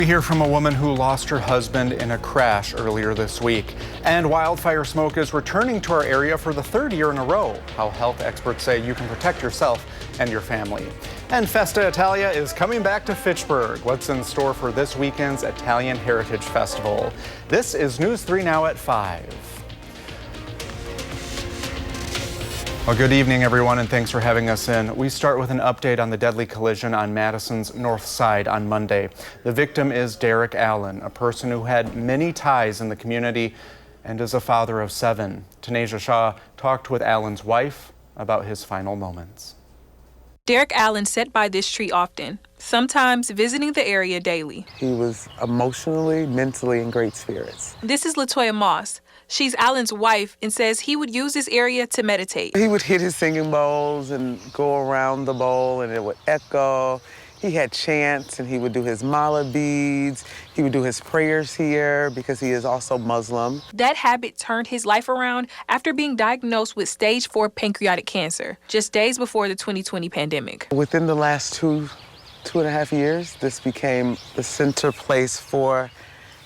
We hear from a woman who lost her husband in a crash earlier this week. And wildfire smoke is returning to our area for the third year in a row. How health experts say you can protect yourself and your family. And Festa Italia is coming back to Fitchburg. What's in store for this weekend's Italian Heritage Festival? This is News 3 Now at 5. Well, good evening, everyone, and thanks for having us in. We start with an update on the deadly collision on Madison's north side on Monday. The victim is Derek Allen, a person who had many ties in the community and is a father of 7. Tanisha Shaw talked with Allen's wife about his final moments. Derek Allen sat by this tree often, sometimes visiting the area daily. He was emotionally, mentally in great spirits. This is LaToya Moss. She's Allen's wife and says he would use this area to meditate. He would hit his singing bowls and go around the bowl and it would echo. He had chants and he would do his mala beads. He would do his prayers here because he is also Muslim. That habit turned his life around after being diagnosed with stage 4 pancreatic cancer, just days before the 2020 pandemic. Within the last two and a half years, this became the center place for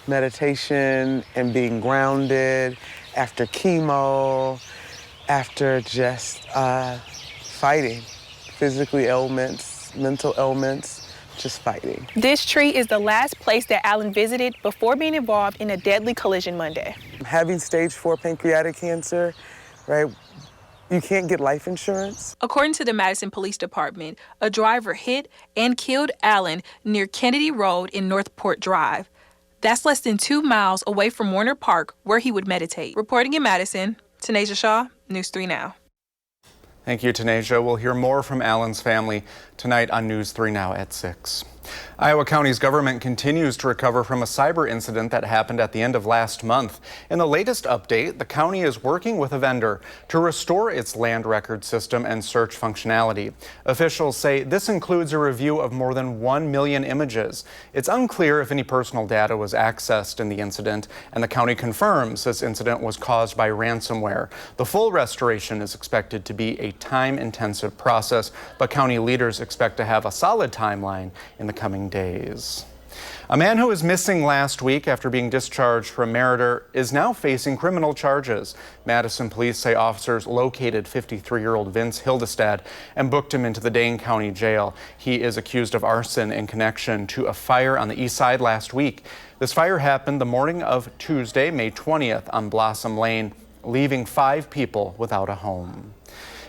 meditation and being grounded after chemo, after just fighting physically ailments, mental ailments, just fighting. This tree is the last place that Allen visited before being involved in a deadly collision Monday. Having stage 4 pancreatic cancer, right? You can't get life insurance. According to the Madison Police Department, a driver hit and killed Allen near Kennedy Road in Northport Drive. That's less than 2 miles away from Warner Park, where he would meditate. Reporting in Madison, Tanisha Shaw, News 3 Now. Thank you, Tanisha. We'll hear more from Allen's family tonight on News 3 Now at 6. Iowa County's government continues to recover from a cyber incident that happened at the end of last month. In the latest update, the county is working with a vendor to restore its land record system and search functionality. Officials say this includes a review of more than 1 million images. It's unclear if any personal data was accessed in the incident, and the county confirms this incident was caused by ransomware. The full restoration is expected to be a time-intensive process, but county leaders expect to have a solid timeline in the coming days. A man who was missing last week after being discharged from Meriter is now facing criminal charges. Madison police say officers located 53-year-old Vince Hildestad and booked him into the Dane County Jail. He is accused of arson in connection to a fire on the east side last week. This fire happened the morning of Tuesday, May 20th on Blossom Lane, leaving 5 people without a home.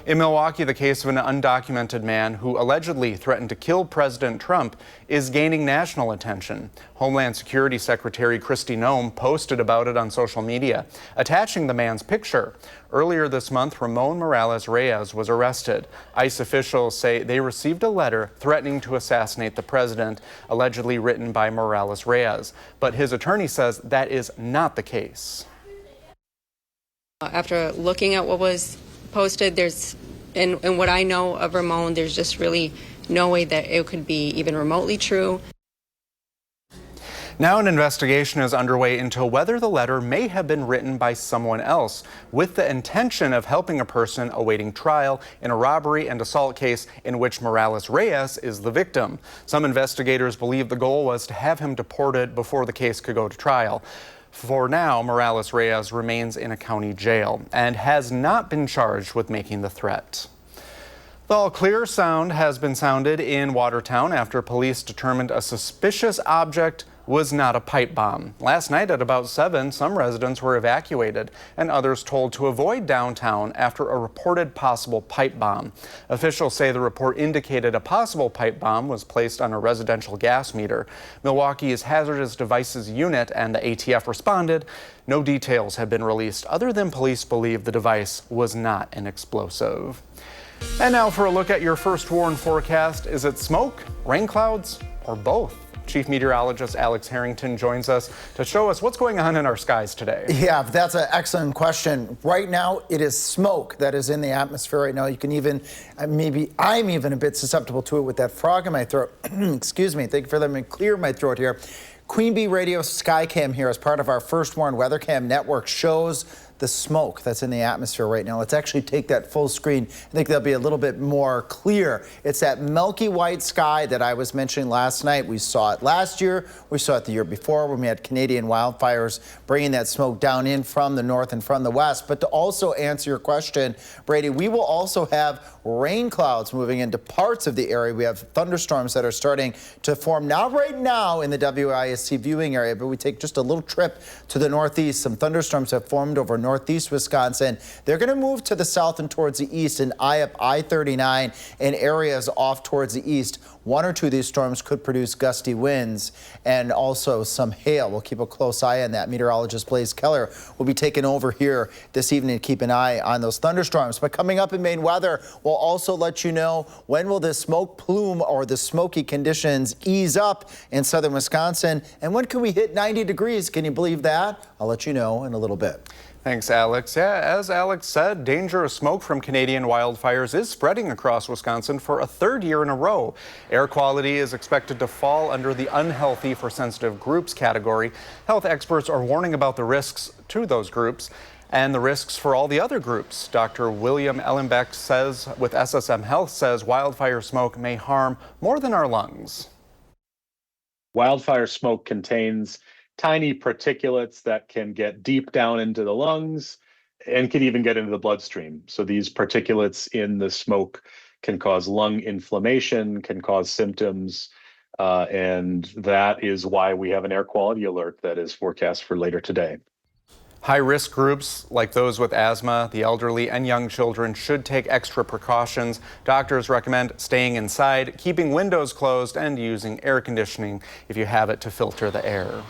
In Milwaukee, the case of an undocumented man who allegedly threatened to kill President Trump is gaining national attention. Homeland Security Secretary Kristi Noem posted about it on social media, attaching the man's picture. Earlier this month, Ramon Morales Reyes was arrested. ICE officials say they received a letter threatening to assassinate the president, allegedly written by Morales Reyes. But his attorney says that is not the case. After looking at what was posted, and what I know of Ramon, there's just really no way that it could be even remotely true. Now an investigation is underway into whether the letter may have been written by someone else with the intention of helping a person awaiting trial in a robbery and assault case in which Morales Reyes is the victim. Some investigators believe the goal was to have him deported before the case could go to trial. For now, Morales Reyes remains in a county jail and has not been charged with making the threat. The all-clear sound has been sounded in Watertown after police determined a suspicious object was not a pipe bomb. Last night at about 7, some residents were evacuated and others told to avoid downtown after a reported possible pipe bomb. Officials say the report indicated a possible pipe bomb was placed on a residential gas meter. Milwaukee's Hazardous Devices Unit and the ATF responded. No details have been released other than police believe the device was not an explosive. And now for a look at your first warned forecast. Is it smoke, rain clouds, or both? Chief Meteorologist Alex Harrington joins us to show us what's going on in our skies today. Yeah, that's an excellent question. Right now, it is smoke that is in the atmosphere right now. You can even, maybe I'm even a bit susceptible to it with that frog in my throat. Excuse me. Thank you for letting me clear my throat here. Queen Bee Radio Skycam here as part of our First Warned Weather Cam network shows the smoke that's in the atmosphere right now. Let's actually take that full screen. I think that'll be a little bit more clear. It's that milky white sky that I was mentioning last night. We saw it last year. We saw it the year before when we had Canadian wildfires bringing that smoke down in from the north and from the west. But to also answer your question, Brady, we will also have rain clouds moving into parts of the area. We have thunderstorms that are starting to form not right now in the WISC viewing area, but we take just a little trip to the northeast. Some thunderstorms have formed over northeast Wisconsin. They're going to move to the south and towards the east and eye up I-39 in areas off towards the east. One or two of these storms could produce gusty winds and also some hail. We'll keep a close eye on that. Meteorologist Blaze Keller will be taking over here this evening to keep an eye on those thunderstorms. But coming up in Maine weather, we'll also let you know when will the smoke plume or the smoky conditions ease up in southern Wisconsin, and when can we hit 90 degrees? Can you believe that? I'll let you know in a little bit. Thanks, Alex. Yeah, as Alex said, dangerous smoke from Canadian wildfires is spreading across Wisconsin for a third year in a row. Air quality is expected to fall under the unhealthy for sensitive groups category. Health experts are warning about the risks to those groups and the risks for all the other groups. Dr. William Ellenbeck says with SSM Health says wildfire smoke may harm more than our lungs. Wildfire smoke contains tiny particulates that can get deep down into the lungs and can even get into the bloodstream. So these particulates in the smoke can cause lung inflammation, can cause symptoms, and that is why we have an air quality alert that is forecast for later today. High-risk groups like those with asthma, the elderly, and young children should take extra precautions. Doctors recommend staying inside, keeping windows closed, and using air conditioning if you have it to filter the air.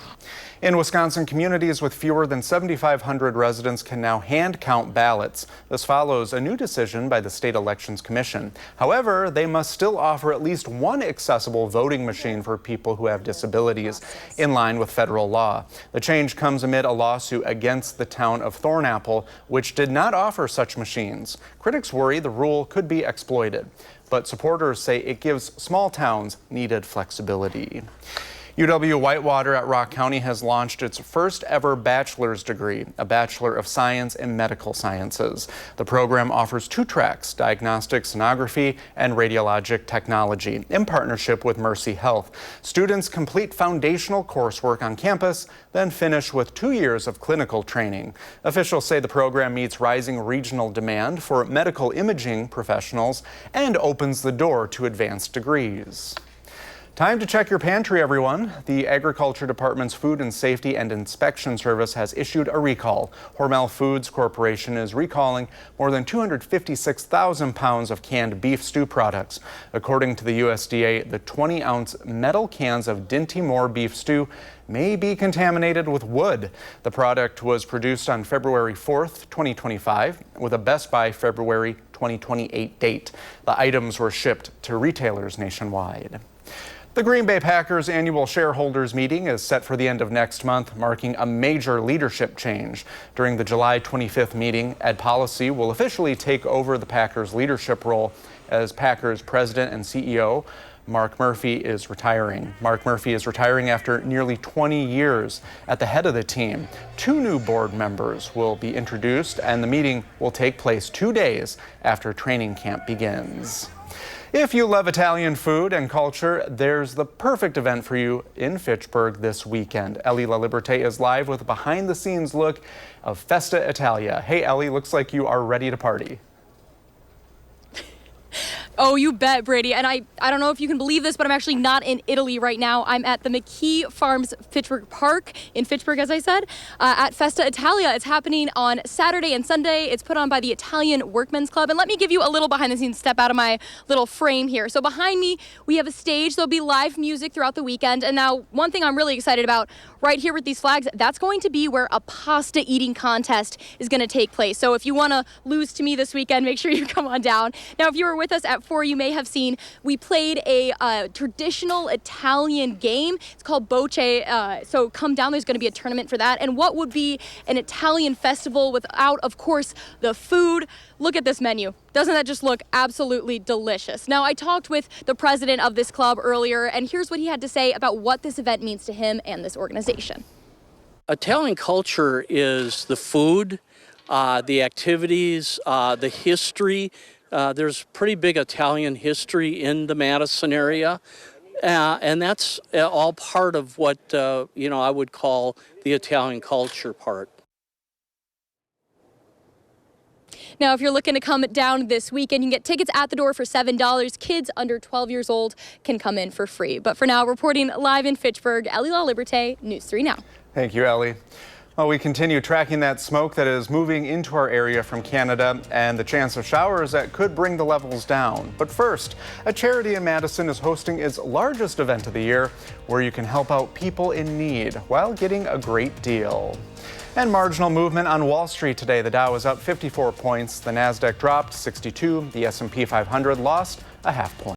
In Wisconsin, communities with fewer than 7,500 residents can now hand count ballots. This follows a new decision by the State Elections Commission. However, they must still offer at least one accessible voting machine for people who have disabilities, in line with federal law. The change comes amid a lawsuit against the town of Thornapple, which did not offer such machines. Critics worry the rule could be exploited, but supporters say it gives small towns needed flexibility. UW-Whitewater at Rock County has launched its first ever bachelor's degree, a Bachelor of Science in Medical Sciences. The program offers 2 tracks, diagnostic sonography and radiologic technology, in partnership with Mercy Health. Students complete foundational coursework on campus, then finish with 2 years of clinical training. Officials say the program meets rising regional demand for medical imaging professionals and opens the door to advanced degrees. Time to check your pantry, everyone. The Agriculture Department's Food and Safety and Inspection Service has issued a recall. Hormel Foods Corporation is recalling more than 256,000 pounds of canned beef stew products. According to the USDA, the 20-ounce metal cans of Dinty Moore beef stew may be contaminated with wood. The product was produced on February 4th, 2025, with a Best By February 2028 date. The items were shipped to retailers nationwide. The Green Bay Packers annual shareholders meeting is set for the end of next month, marking a major leadership change. During the July 25th meeting, Ed Policy will officially take over the Packers leadership role as Packers president and CEO. Mark Murphy is retiring. Mark Murphy is retiring after nearly 20 years at the head of the team. 2 new board members will be introduced, and the meeting will take place 2 days after training camp begins. If you love Italian food and culture, there's the perfect event for you in Fitchburg this weekend. Ellie La Liberté is live with a behind-the-scenes look of Festa Italia. Hey, Ellie, looks like you are ready to party. Oh, you bet, Brady. And I don't know if you can believe this, but I'm actually not in Italy right now. I'm at the McKee Farms Fitchburg Park in Fitchburg, as I said, at Festa Italia. It's happening on Saturday and Sunday. It's put on by the Italian Workmen's Club. And let me give you a little behind-the-scenes step out of my little frame here. So behind me, we have a stage. There'll be live music throughout the weekend. And now, one thing I'm really excited about right here with these flags, that's going to be where a pasta eating contest is going to take place. So if you want to lose to me this weekend, make sure you come on down. Now, if you were with us at 4, you may have seen we played a traditional Italian game. It's called Bocce. So come down. There's going to be a tournament for that. And what would be an Italian festival without, of course, the food? Look at this menu. Doesn't that just look absolutely delicious? Now, I talked with the president of this club earlier, and here's what he had to say about what this event means to him and this organization. Italian culture is the food, the activities, the history. There's pretty big Italian history in the Madison area. And that's all part of what, I would call the Italian culture part. Now, if you're looking to come down this weekend, you can get tickets at the door for $7. Kids under 12 years old can come in for free. But for now, reporting live in Fitchburg, Ellie La Liberté, News 3 Now. Thank you, Ellie. Well, we continue tracking that smoke that is moving into our area from Canada and the chance of showers that could bring the levels down. But first, a charity in Madison is hosting its largest event of the year, where you can help out people in need while getting a great deal. And marginal movement on Wall Street today. The Dow is up 54 points. The Nasdaq dropped 62. The S&P 500 lost a half point.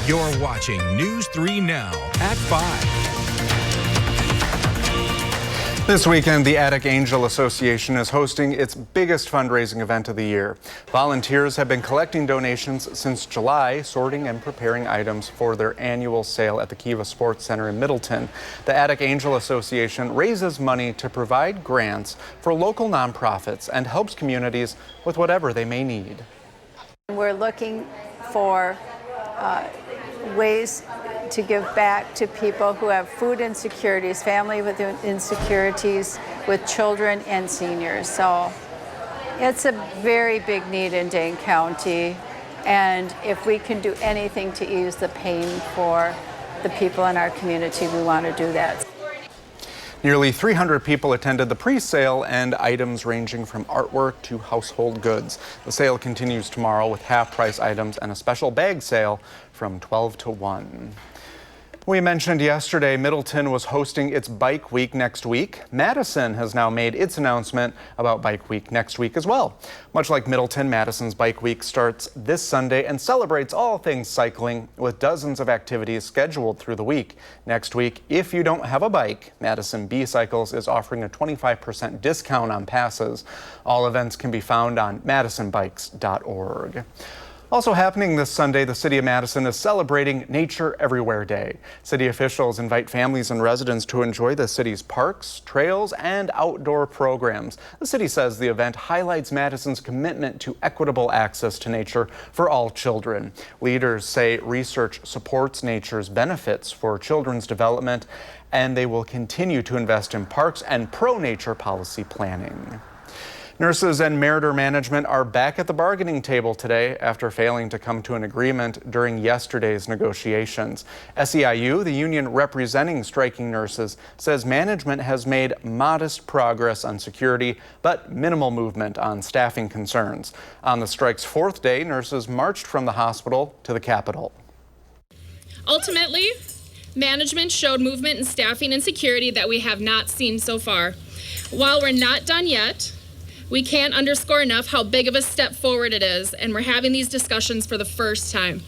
You're watching News 3 Now at 5. This weekend, the Attic Angel Association is hosting its biggest fundraising event of the year. Volunteers have been collecting donations since July, sorting and preparing items for their annual sale at the Kiva Sports Center in Middleton. The Attic Angel Association raises money to provide grants for local nonprofits and helps communities with whatever they may need. We're looking for ways to give back to people who have food insecurities, family with insecurities, with children and seniors. So it's a very big need in Dane County, and if we can do anything to ease the pain for the people in our community, we want to do that. Nearly 300 people attended the pre-sale, and items ranging from artwork to household goods. The sale continues tomorrow with half-price items and a special bag sale from 12 to 1. We mentioned yesterday Middleton was hosting its Bike Week next week. Madison has now made its announcement about Bike Week next week as well. Much like Middleton, Madison's Bike Week starts this Sunday and celebrates all things cycling with dozens of activities scheduled through the week. Next week, if you don't have a bike, Madison B-Cycles is offering a 25% discount on passes. All events can be found on madisonbikes.org. Also happening this Sunday, the City of Madison is celebrating Nature Everywhere Day. City officials invite families and residents to enjoy the city's parks, trails, and outdoor programs. The city says the event highlights Madison's commitment to equitable access to nature for all children. Leaders say research supports nature's benefits for children's development, and they will continue to invest in parks and pro-nature policy planning. Nurses and Meritor management are back at the bargaining table today after failing to come to an agreement during yesterday's negotiations. SEIU, the union representing striking nurses, says management has made modest progress on security, but minimal movement on staffing concerns. On the strike's fourth day, nurses marched from the hospital to the Capitol. Ultimately, management showed movement in staffing and security that we have not seen so far. While we're not done yet, we can't underscore enough how big of a step forward it is, and we're having these discussions for the first time.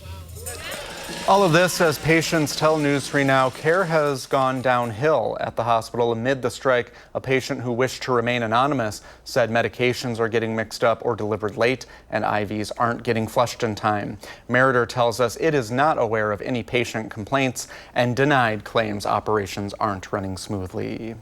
All of this as patients tell News 3 Now care has gone downhill at the hospital amid the strike. A patient who wished to remain anonymous said medications are getting mixed up or delivered late and IVs aren't getting flushed in time. Meritor tells us it is not aware of any patient complaints and denied claims operations aren't running smoothly.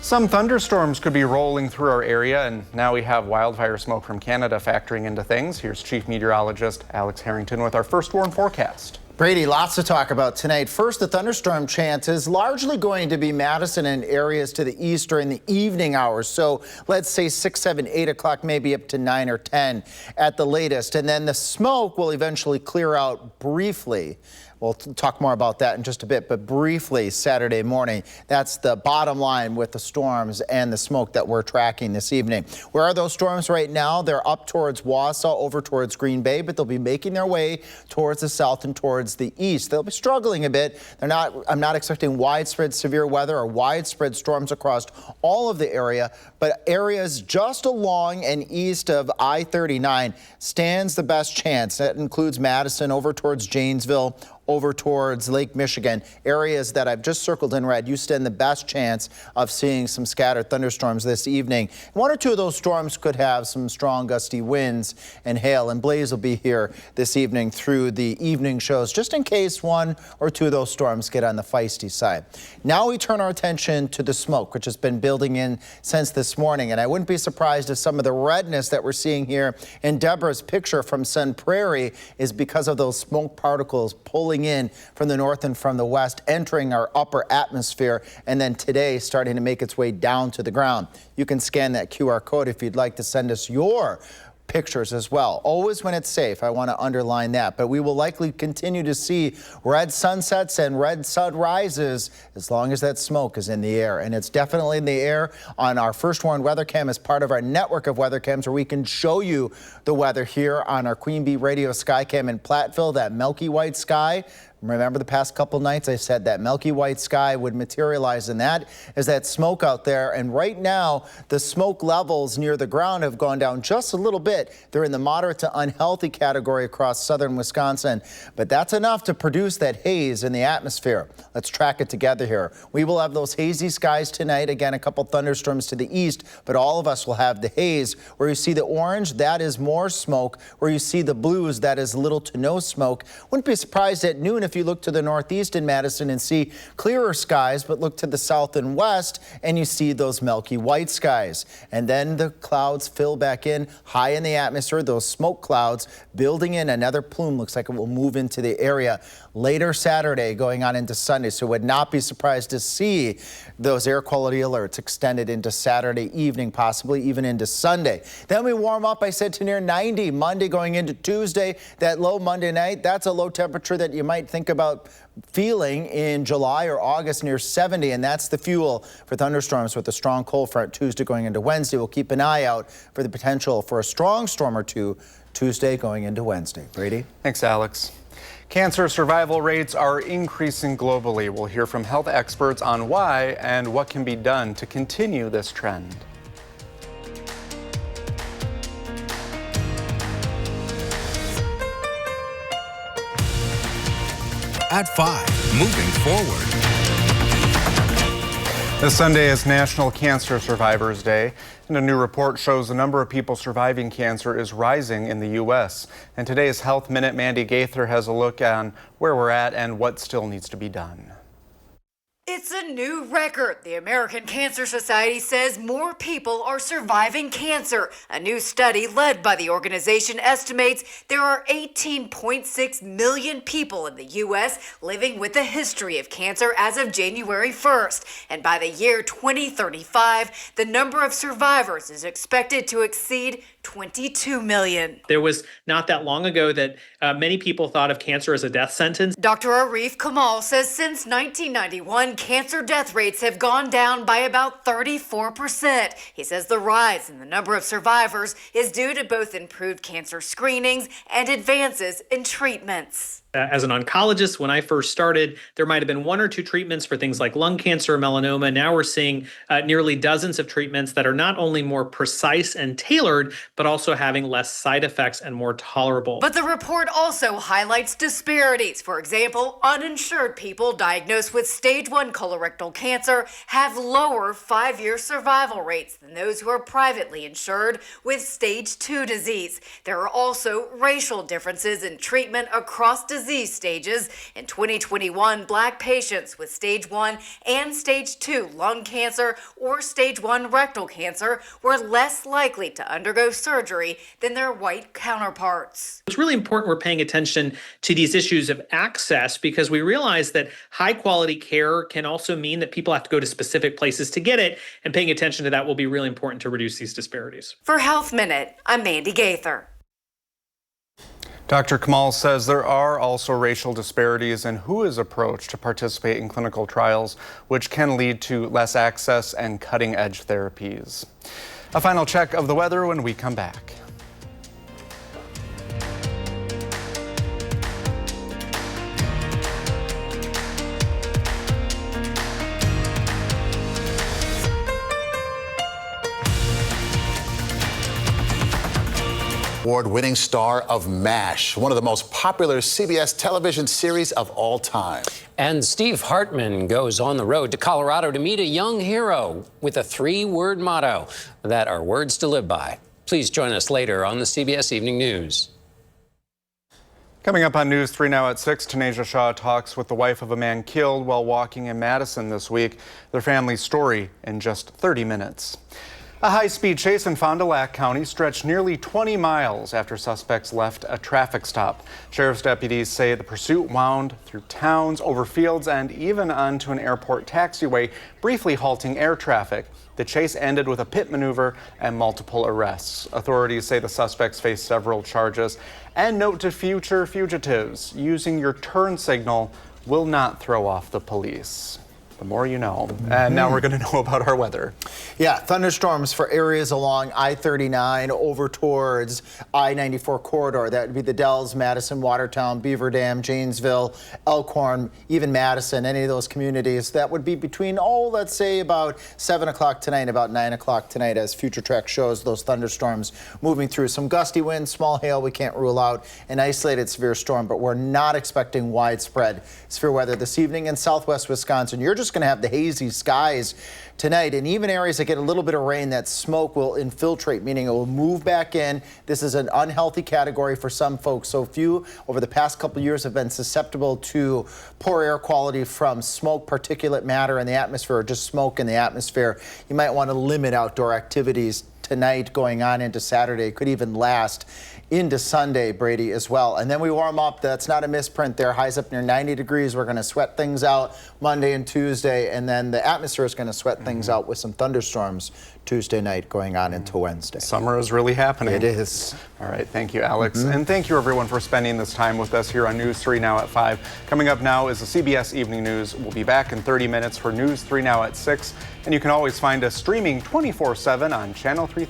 Some thunderstorms could be rolling through our area, and now we have wildfire smoke from Canada factoring into things. Here's Chief Meteorologist Alex Harrington with our first warn forecast. Brady, lots to talk about tonight. First, the thunderstorm chance is largely going to be Madison and areas to the east during the evening hours. So let's say 6, 7, 8 o'clock, maybe up to 9 or 10 at the latest. And then the smoke will eventually clear out briefly. We'll talk more about that in just a bit, but briefly Saturday morning. That's the bottom line with the storms and the smoke that we're tracking this evening. Where are those storms right now? They're up towards Wausau, over towards Green Bay, but they'll be making their way towards the south and towards the east. They'll be struggling a bit. I'm not expecting widespread severe weather or widespread storms across all of the area, but areas just along and east of I-39 stands the best chance. That includes Madison, over towards Janesville, over towards Lake Michigan, areas that I've just circled in red. You stand the best chance of seeing some scattered thunderstorms this evening. One or two of those storms could have some strong gusty winds and hail, and Blaze will be here this evening through the evening shows, just in case one or two of those storms get on the feisty side. Now we turn our attention to the smoke, which has been building in since this morning, and I wouldn't be surprised if some of the redness that we're seeing here in Deborah's picture from Sun Prairie is because of those smoke particles pulling in from the north and from the west, entering our upper atmosphere, and then today starting to make its way down to the ground. You can scan that QR code if you'd like to send us your pictures as well. Always when it's safe, I want to underline that. But we will likely continue to see red sunsets and red sunrises as long as that smoke is in the air. And it's definitely in the air on our First Warn Weather Cam as part of our network of weather cams, where we can show you the weather here on our Queen Bee Radio Sky Cam in Platteville, that milky white sky. Remember the past couple nights I said that milky white sky would materialize, and that is that smoke out there. And right now, the smoke levels near the ground have gone down just a little bit. They're in the moderate to unhealthy category across southern Wisconsin, but that's enough to produce that haze in the atmosphere. Let's track it together here. We will have those hazy skies tonight. Again, a couple thunderstorms to the east, but all of us will have the haze. Where you see the orange, that is more smoke. Where you see the blues, that is little to no smoke. Wouldn't be surprised at noon if you look to the northeast in Madison and see clearer skies, but look to the south and west and you see those milky white skies. And then the clouds fill back in high in the atmosphere, those smoke clouds building in. Another plume looks like it will move into the area later Saturday going on into Sunday. So would not be surprised to see those air quality alerts extended into Saturday evening, possibly even into Sunday. Then we warm up, I said, to near 90 Monday going into Tuesday. That low Monday night, that's a low temperature that you might think about feeling in July or August, near 70, and that's the fuel for thunderstorms with a strong cold front Tuesday going into Wednesday. We'll keep an eye out for the potential for a strong storm or two Tuesday going into Wednesday. Brady? Thanks, Alex. Cancer survival rates are increasing globally. We'll hear from health experts on why and what can be done to continue this trend. At 5, moving forward. This Sunday is National Cancer Survivors Day, and a new report shows the number of people surviving cancer is rising in the U.S. And today's Health Minute, Mandy Gaither has a look on where we're at and what still needs to be done. It's a new record. The American Cancer Society says more people are surviving cancer. A new study led by the organization estimates there are 18.6 million people in the U.S. living with a history of cancer as of January 1st. And by the year 2035, the number of survivors is expected to exceed 22 million. There was not that long ago that many people thought of cancer as a death sentence. Dr. Arif Kamal says since 1991, cancer death rates have gone down by about 34%. He says the rise in the number of survivors is due to both improved cancer screenings and advances in treatments. As an oncologist, when I first started, there might have been 1 or 2 treatments for things like lung cancer or melanoma. Now we're seeing nearly dozens of treatments that are not only more precise and tailored, but also having less side effects and more tolerable. But the report also highlights disparities. For example, uninsured people diagnosed with stage 1 colorectal cancer have lower 5-year survival rates than those who are privately insured with stage 2 disease. There are also racial differences in treatment across disease stages. In 2021, Black patients with stage 1 and stage 2 lung cancer or stage 1 rectal cancer were less likely to undergo surgery than their white counterparts. It's really important we're paying attention to these issues of access, because we realize that high quality care can also mean that people have to go to specific places to get it, and paying attention to that will be really important to reduce these disparities. For Health Minute, I'm Mandy Gaither. Dr. Kamal says there are also racial disparities in who is approached to participate in clinical trials, which can lead to less access and cutting-edge therapies. A final check of the weather when we come back. Award-winning star of MASH, one of the most popular CBS television series of all time. And Steve Hartman goes on the road to Colorado to meet a young hero with a 3-word motto that are words to live by. Please join us later on the CBS Evening News. Coming up on News 3 Now at 6, Tanisha Shaw talks with the wife of a man killed while walking in Madison this week. Their family's story in just 30 minutes. A high-speed chase in Fond du Lac County stretched nearly 20 miles after suspects left a traffic stop. Sheriff's deputies say the pursuit wound through towns, over fields, and even onto an airport taxiway, briefly halting air traffic. The chase ended with a pit maneuver and multiple arrests. Authorities say the suspects face several charges. And note to future fugitives, using your turn signal will not throw off the police. The more you know. And now we're going to know about our weather. Yeah, thunderstorms for areas along I-39 over towards I-94 corridor. That would be the Dells, Madison, Watertown, Beaver Dam, Janesville, Elkhorn, even Madison, any of those communities. That would be between, let's say about 7 o'clock tonight, about 9 o'clock tonight, as Future Track shows those thunderstorms moving through. Some gusty winds, small hail, we can't rule out an isolated severe storm, but we're not expecting widespread severe weather this evening in southwest Wisconsin. You're just going to have the hazy skies tonight, and even areas that get a little bit of rain, that smoke will infiltrate, meaning it will move back in. This is an unhealthy category for some folks. So if you, over the past couple of years, have been susceptible to poor air quality from smoke, particulate matter in the atmosphere, or just smoke in the atmosphere, you might want to limit outdoor activities tonight going on into Saturday. Could even last into Sunday, Brady, as well. And then we warm up. That's not a misprint there. Highs up near 90 degrees. We're going to sweat things out Monday and Tuesday, and then the atmosphere is going to sweat things out with some thunderstorms Tuesday night going on into Wednesday. Summer is really happening. It is. All right, thank you, Alex. And thank you, everyone, for spending this time with us here on News 3 Now at 5. Coming up now is the CBS Evening News. We'll be back in 30 minutes for News 3 Now at 6. And you can always find us streaming 24/7 on Channel 3.